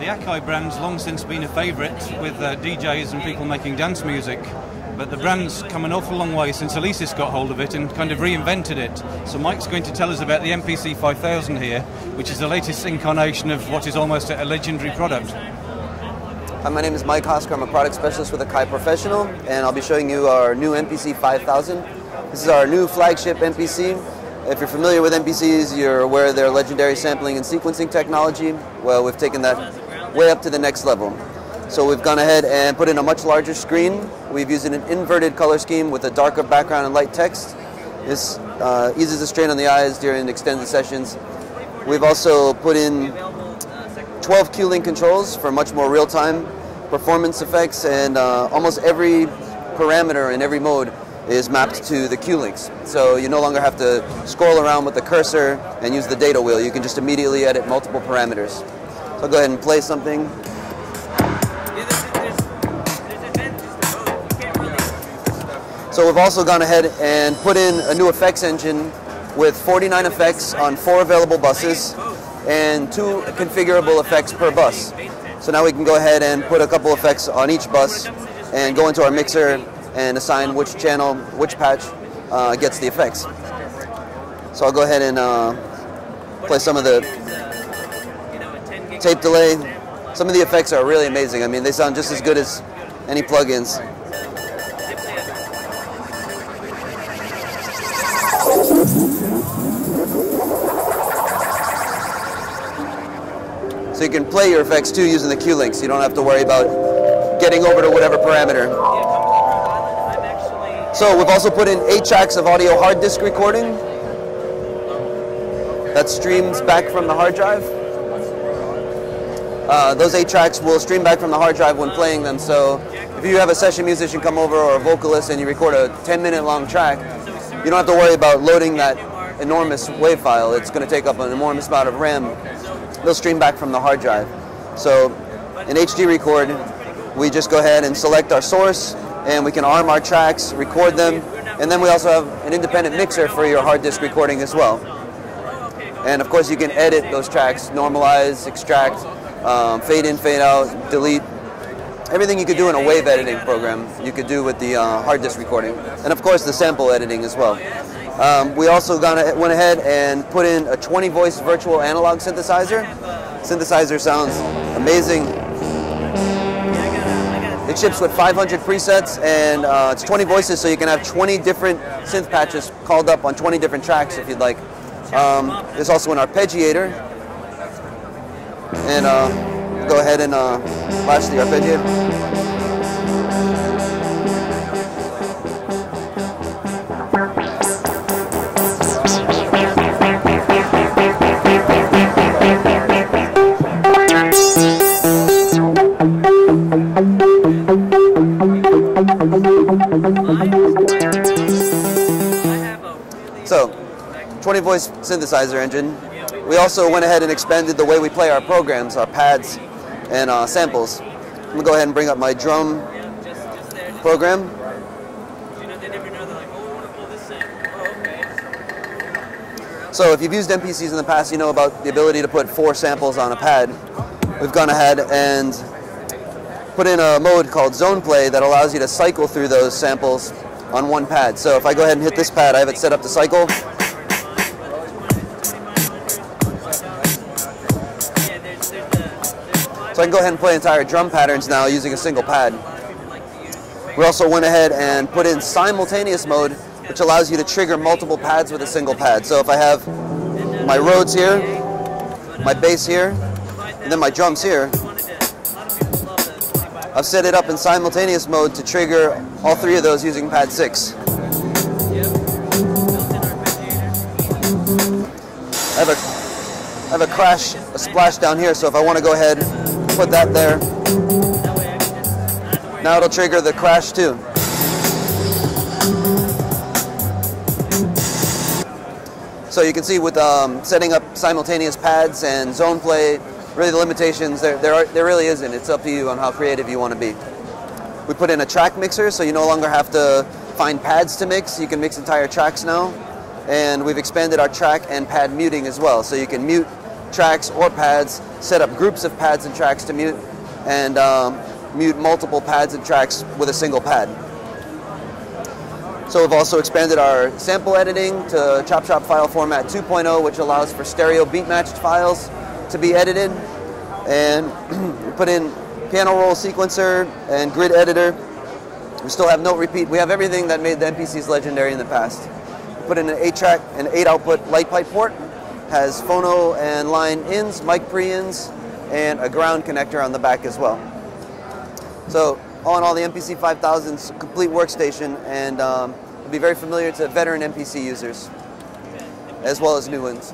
The Akai brand's long since been a favourite with DJs and people making dance music, but the brand's come an awful long way since Alesis got hold of it and kind of reinvented it. So Mike's going to tell us about the MPC5000 here, which is the latest incarnation of what is almost a legendary product. Hi, my name is Mike Hosker. I'm a product specialist with Akai Professional, and I'll be showing you our new MPC5000. This is our new flagship MPC. If you're familiar with MPCs, you're aware of their legendary sampling and sequencing technology. Well, we've taken that way up to the next level. So we've gone ahead and put in a much larger screen. We've used an inverted color scheme with a darker background and light text. This eases the strain on the eyes during extended sessions. We've also put in 12 Q-Link controls for much more real-time performance effects, and almost every parameter in every mode is mapped to the Q-Links. So you no longer have to scroll around with the cursor and use the data wheel. You can just immediately edit multiple parameters. So I'll go ahead and play something. So we've also gone ahead and put in a new effects engine with 49 effects on 4 available buses and 2 configurable effects per bus. So now we can go ahead and put a couple effects on each bus and go into our mixer and assign which channel, which patch gets the effects. So I'll go ahead and play some of the tape delay. Some of the effects are really amazing. I mean, they sound just as good as any plugins. So you can play your effects too using the Q-Links. You don't have to worry about getting over to whatever parameter. So we've also put in 8 tracks of audio hard disk recording that streams back from the hard drive. Those 8 tracks will stream back from the hard drive when playing them. So if you have a session musician come over or a vocalist and you record a 10-minute long track, you don't have to worry about loading that enormous WAV file. It's going to take up an enormous amount of RAM. They'll stream back from the hard drive. So in HD record, we just go ahead and select our source, and we can arm our tracks, record them, and then we also have an independent mixer for your hard disk recording as well. And of course you can edit those tracks, normalize, extract, fade in, fade out, delete. Everything you could do in a WAV editing program, you could do with the hard disk recording. And of course the sample editing as well. We also went ahead and put in a 20-voice virtual analog synthesizer. Synthesizer sounds amazing. It ships with 500 presets, and it's 20 voices, so you can have 20 different synth patches called up on 20 different tracks if you'd like. There's also an arpeggiator, and go ahead and flash the arpeggiator. So, 20-voice synthesizer engine. We also went ahead and expanded the way we play our programs, our pads and samples. I'm going to go ahead and bring up my drum program. So if you've used MPCs in the past, you know about the ability to put 4 samples on a pad. We've gone ahead and put in a mode called zone play that allows you to cycle through those samples on one pad. So if I go ahead and hit this pad, I have it set up to cycle. So I can go ahead and play entire drum patterns now using a single pad. We also went ahead and put in simultaneous mode, which allows you to trigger multiple pads with a single pad. So if I have my Rhodes here, my bass here, and then my drums here, I've set it up in simultaneous mode to trigger all 3 of those using pad 6. I have a crash, a splash down here, so if I want to go ahead and put that there, now it'll trigger the crash too. So you can see with setting up simultaneous pads and zone play, really the limitations, there really isn't. It's up to you on how creative you want to be. We put in a track mixer, so you no longer have to find pads to mix. You can mix entire tracks now. And we've expanded our track and pad muting as well. So you can mute tracks or pads, set up groups of pads and tracks to mute, and mute multiple pads and tracks with a single pad. So we've also expanded our sample editing to Chop Shop file format 2.0, which allows for stereo beat matched files to be edited. And we put in piano roll sequencer and grid editor. We still have note repeat. We have everything that made the MPCs legendary in the past. We put in an 8-track and 8-output light pipe port. Has phono and line ins, mic pre-ins, and a ground connector on the back as well. So all in all, the MPC5000 is a complete workstation, and will be very familiar to veteran MPC users, as well as new ones.